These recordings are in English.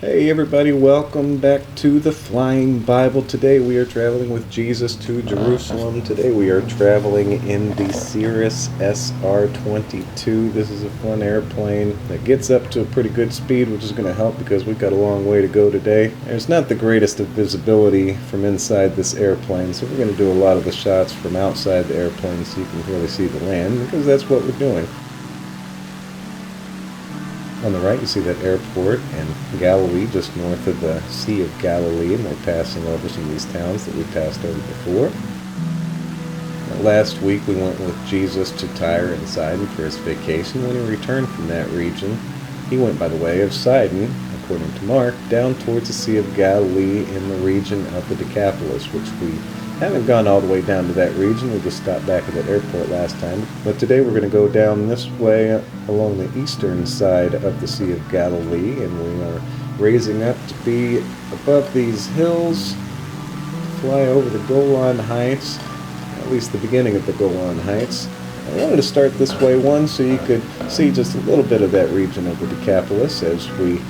Hey everybody, welcome back to the Flying Bible. Today we are traveling with Jesus to Jerusalem. Today we are traveling in the Cirrus SR-22. This is a fun airplane that gets up to a pretty good speed, which is going to help because we've got a long way to go today. There's not the greatest of visibility from inside this airplane, so we're going to do a lot of the shots from outside the airplane so you can really see the land, because that's what we're doing. On the right, you see that airport in Galilee, just north of the Sea of Galilee, and we're passing over some of these towns that we passed over before. Last week, we went with Jesus to Tyre and Sidon for his vacation. When he returned from that region, he went by the way of Sidon, according to Mark, down towards the Sea of Galilee in the region of the Decapolis, which we haven't gone all the way down to that region. We just stopped back at that airport last time. But today we're going to go down this way along the eastern side of the Sea of Galilee, and we are raising up to be above these hills, fly over the Golan Heights, at least the beginning of the Golan Heights. I wanted to start this way, one, so you could see just a little bit of that region of the Decapolis as we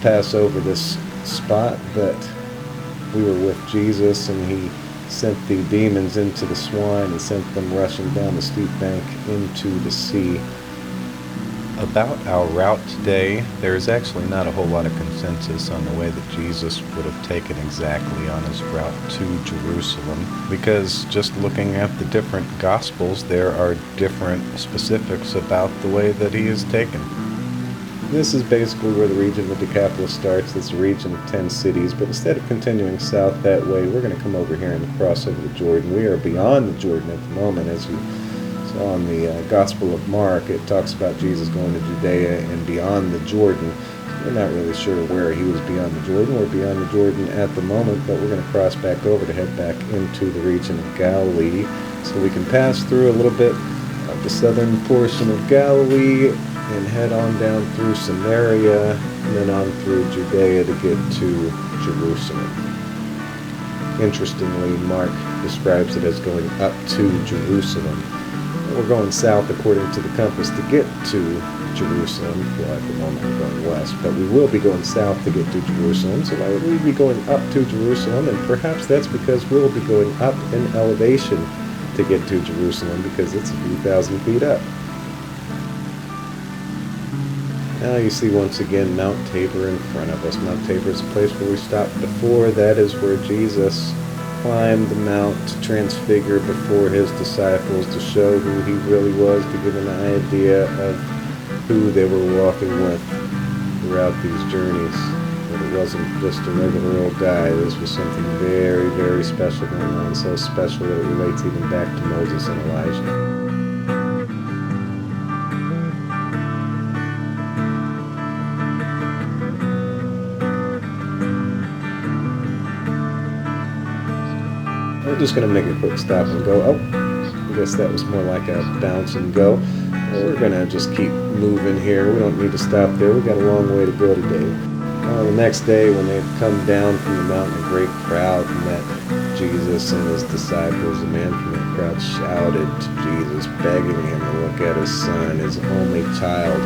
pass over this spot that we were with Jesus, and he sent the demons into the swine and sent them rushing down the steep bank into the sea. About our route today, there is actually not a whole lot of consensus on the way that Jesus would have taken exactly on his route to Jerusalem, because just looking at the different Gospels, there are different specifics about the way that he is taken. This is basically where the region of the Decapolis starts. It's a region of 10 cities, but instead of continuing south that way, we're going to come over here and cross over the Jordan. We are beyond the Jordan at the moment. As you saw in the Gospel of Mark, it talks about Jesus going to Judea and beyond the Jordan. We're not really sure where he was beyond the Jordan. We're beyond the Jordan at the moment, but we're going to cross back over to head back into the region of Galilee, so we can pass through a little bit of the southern portion of Galilee and head on down through Samaria and then on through Judea to get to Jerusalem. Interestingly, Mark describes it as going up to Jerusalem. We're going south according to the compass to get to Jerusalem. Well, at the moment we're going west, but we will be going south to get to Jerusalem. So why would we be going up to Jerusalem? And perhaps that's because we'll be going up in elevation to get to Jerusalem, because it's a few thousand feet up. Now you see once again Mount Tabor in front of us. Mount Tabor is a place where we stopped before. That is where Jesus climbed the mount to transfigure before his disciples, to show who he really was, to give an idea of who they were walking with throughout these journeys. But it wasn't just a regular old guy. This was something very, very special going on, so special that it relates even back to Moses and Elijah. We're just going to make a quick stop and go. Oh, I guess that was more like a bounce and go. We're going to just keep moving here. We don't need to stop there. We've got a long way to go today. The next day, when they had come down from the mountain, a great crowd met Jesus and his disciples. A man from that crowd shouted to Jesus, begging him to look at his son, his only child,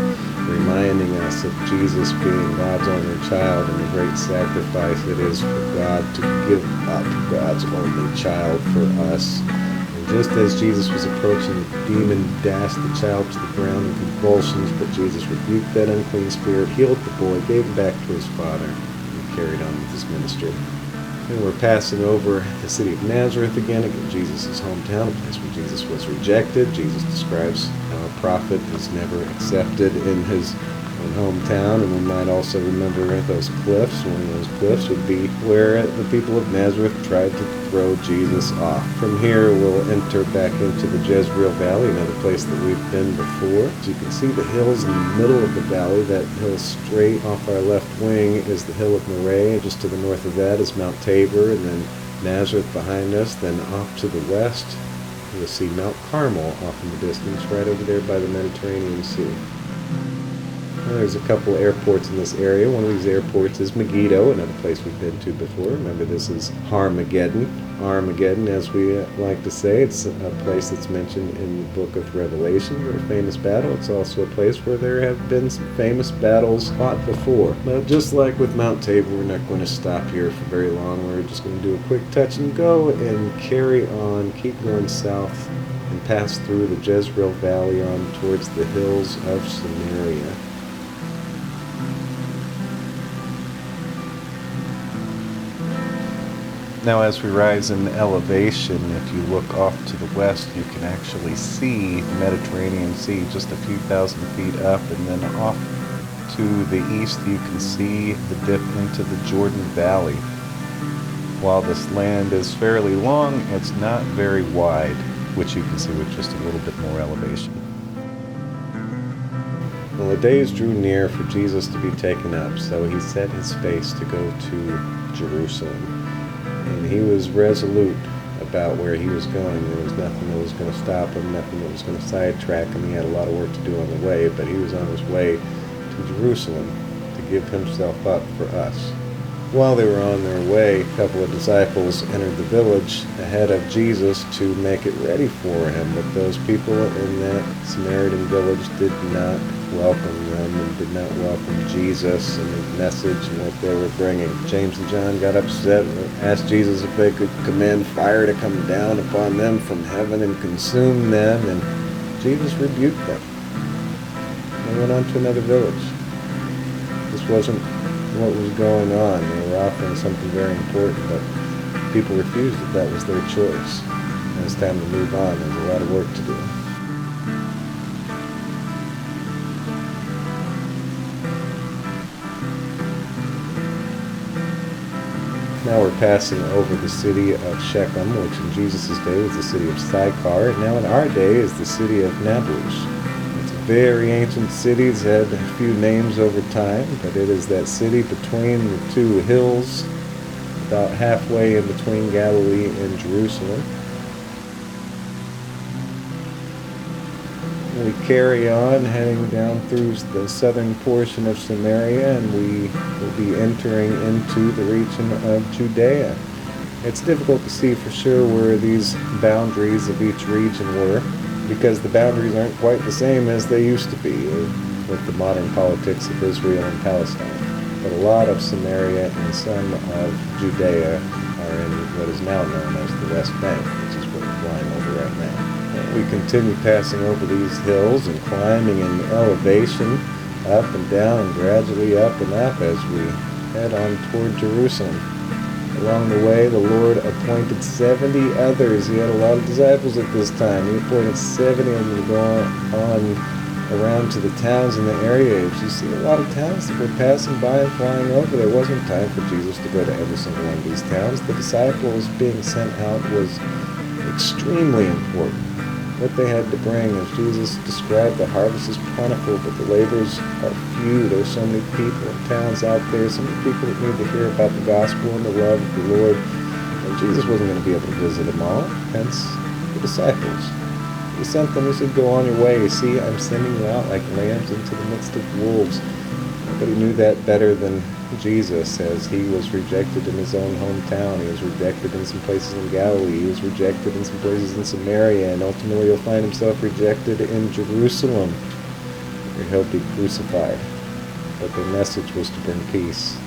reminding us of Jesus being God's only child and the great sacrifice it is for God to give up God's only child for us. And just as Jesus was approaching, the demon dashed the child to the ground in convulsions, but Jesus rebuked that unclean spirit, healed the boy, gave him back to his father, and carried on with his ministry. And we're passing over the city of Nazareth again Jesus' hometown, a place where Jesus was rejected. Jesus describes how a prophet is never accepted in his own hometown, and we might also remember those cliffs. One of those cliffs would be where the people of Nazareth tried to throw Jesus off. From here, we'll enter back into the Jezreel Valley, another place that we've been before. As you can see, the hills in the middle of the valley, that hill straight off our left wing is the hill of Moriah. Just to the north of that is Mount Tabor, and then Nazareth behind us. Then off to the west, you'll see Mount Carmel off in the distance, right over there by the Mediterranean Sea. Well, there's a couple airports in this area. One of these airports is Megiddo, another place we've been to before. Remember, this is Armageddon. Armageddon, as we like to say. It's a place that's mentioned in the book of Revelation for a famous battle. It's also a place where there have been some famous battles fought before. But just like with Mount Tabor, we're not going to stop here for very long. We're just going to do a quick touch and go and carry on, keep going south, and pass through the Jezreel Valley on towards the hills of Samaria. Now, as we rise in elevation, if you look off to the west, you can actually see the Mediterranean Sea just a few thousand feet up, and then off to the east you can see the dip into the Jordan Valley. While this land is fairly long, it's not very wide, which you can see with just a little bit more elevation. Well, the days drew near for Jesus to be taken up, so he set his face to go to Jerusalem. And he was resolute about where he was going. There was nothing that was going to stop him, nothing that was going to sidetrack him. He had a lot of work to do on the way, but he was on his way to Jerusalem to give himself up for us. While they were on their way, a couple of disciples entered the village ahead of Jesus to make it ready for him, but those people in that Samaritan village did not welcome them and did not welcome Jesus and his message and what they were bringing. James and John got upset and asked Jesus if they could command fire to come down upon them from heaven and consume them, and Jesus rebuked them. They went on to another village. This wasn't what was going on. They were offering something very important, but people refused it. That was their choice. And it's time to move on. There's a lot of work to do. Now we're passing over the city of Shechem, which in Jesus' day was the city of Sychar, and now in our day is the city of Nablus. It's a very ancient city. It's had a few names over time, but it is that city between the two hills, about halfway in between Galilee and Jerusalem. We carry on heading down through the southern portion of Samaria, and we will be entering into the region of Judea. It's difficult to see for sure where these boundaries of each region were, because the boundaries aren't quite the same as they used to be with the modern politics of Israel and Palestine. But a lot of Samaria and some of Judea are in what is now known as the West Bank, which is what we're flying over right now. We continue passing over these hills and climbing in elevation, up and down and gradually up and up as we head on toward Jerusalem. Along the way, the Lord appointed 70 others. He had a lot of disciples at this time. He appointed 70 of them to go on around to the towns in the area. As you see a lot of towns that were passing by and flying over, there wasn't time for Jesus to go to every single one of these towns. The disciples being sent out was extremely important. What they had to bring, as Jesus described, the harvest is plentiful, but the laborers are few. There's so many people and towns out there, so many people that need to hear about the gospel and the love of the Lord. And Jesus wasn't going to be able to visit them all, hence the disciples. He sent them, he said, go on your way. See, I'm sending you out like lambs into the midst of wolves. Nobody knew that better than Jesus, as he was rejected in his own hometown. He was rejected in some places in Galilee. He was rejected in some places in Samaria, and ultimately he'll find himself rejected in Jerusalem, where he'll be crucified. But their message was to bring peace.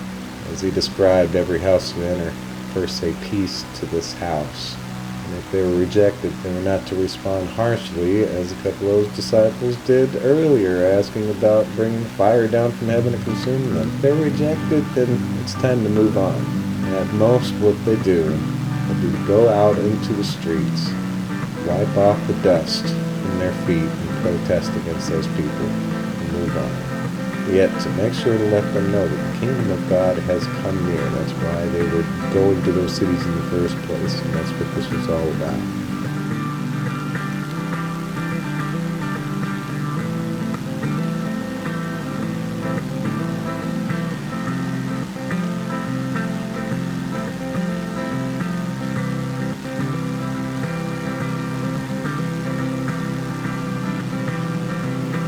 As he described, every house you enter, first say peace to this house. And if they were rejected, they were not to respond harshly, as a couple of those disciples did earlier, asking about bringing fire down from heaven to consume them. If they were rejected, then it's time to move on. And at most, what they do will be to go out into the streets, wipe off the dust from their feet, and protest against those people, and move on. Yet to make sure to let them know that the kingdom of God has come near. That's why they were going to those cities in the first place, and that's what this was all about.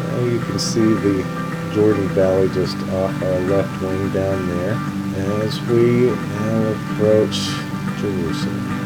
Now you can see the Jordan Valley just off our left wing down there as we now approach Jerusalem.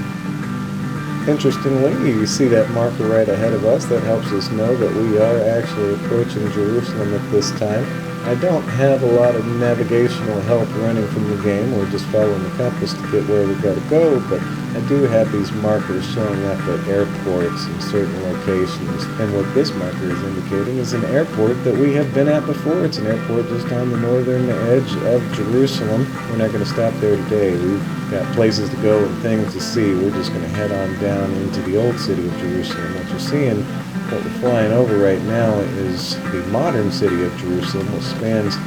Interestingly, you see that marker right ahead of us. That helps us know that we are actually approaching Jerusalem at this time. I don't have a lot of navigational help running from the game. We're just following the compass to get where we've got to go, but I do have these markers showing up at airports in certain locations. And what this marker is indicating is an airport that we have been at before. It's an airport just on the northern edge of Jerusalem. We're not going to stop there today. We've got places to go and things to see. We're just going to head on down into the old city of Jerusalem. What you're seeing, what we're flying over right now, is the modern city of Jerusalem, which spans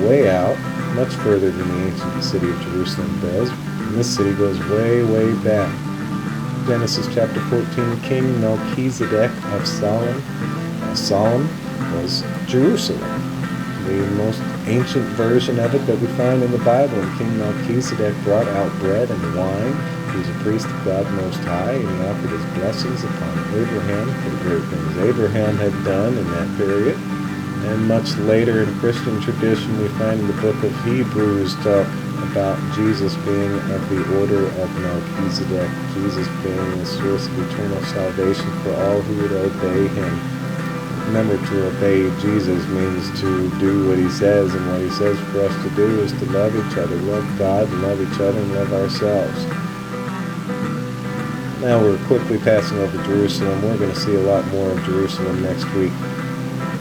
way out, much further than the ancient city of Jerusalem does. And this city goes way, way back. Genesis chapter 14, King Melchizedek of Salem. Salem was Jerusalem, the most ancient version of it that we find in the Bible. And King Melchizedek brought out bread and wine. He was a priest of God Most High, and he offered his blessings upon Abraham for the great things Abraham had done in that period. And much later in Christian tradition, we find in the book of Hebrews talk about Jesus being of the order of Melchizedek, Jesus being the source of eternal salvation for all who would obey him. Remember, to obey Jesus means to do what he says, and what he says for us to do is to love each other, love God, and love each other, and love ourselves. Now we're quickly passing over Jerusalem. We're going to see a lot more of Jerusalem next week.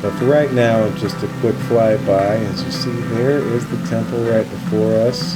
But for right now, just a quick flyby. As you see, there is the temple right before us.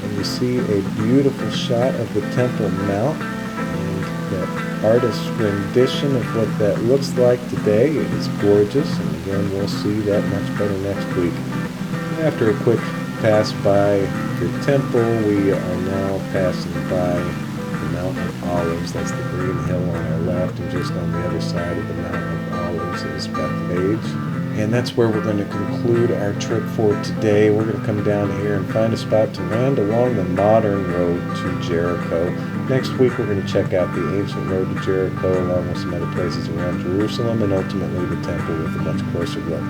And you see a beautiful shot of the Temple Mount. And that artist's rendition of what that looks like today. It is gorgeous. And again, we'll see that much better next week. And after a quick pass by the temple, we are now passing by the Mount of Olives. That's the green hill on our left, and just on the other side of the Mount of Olives is Bethphage. And that's where we're going to conclude our trip for today. We're going to come down here and find a spot to land along the modern road to Jericho. Next week we're going to check out the ancient road to Jericho along with some other places around Jerusalem, and ultimately the temple with a much closer look.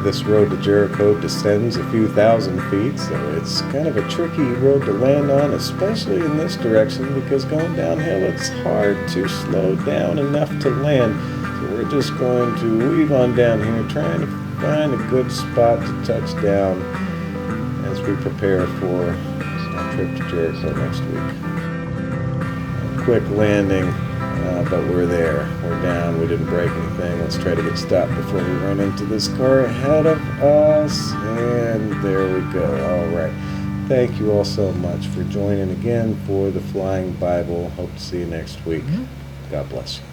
This road to Jericho descends a few thousand feet, so it's kind of a tricky road to land on, especially in this direction, because going downhill it's hard to slow down enough to land. So we're just going to weave on down here, trying to find a good spot to touch down as we prepare for our trip to Jericho next week. A quick landing. But we're there. We're down. We didn't break anything. Let's try to get stopped before we run into this car ahead of us. And there we go. All right. Thank you all so much for joining again for the Flying Bible. Hope to see you next week. God bless you.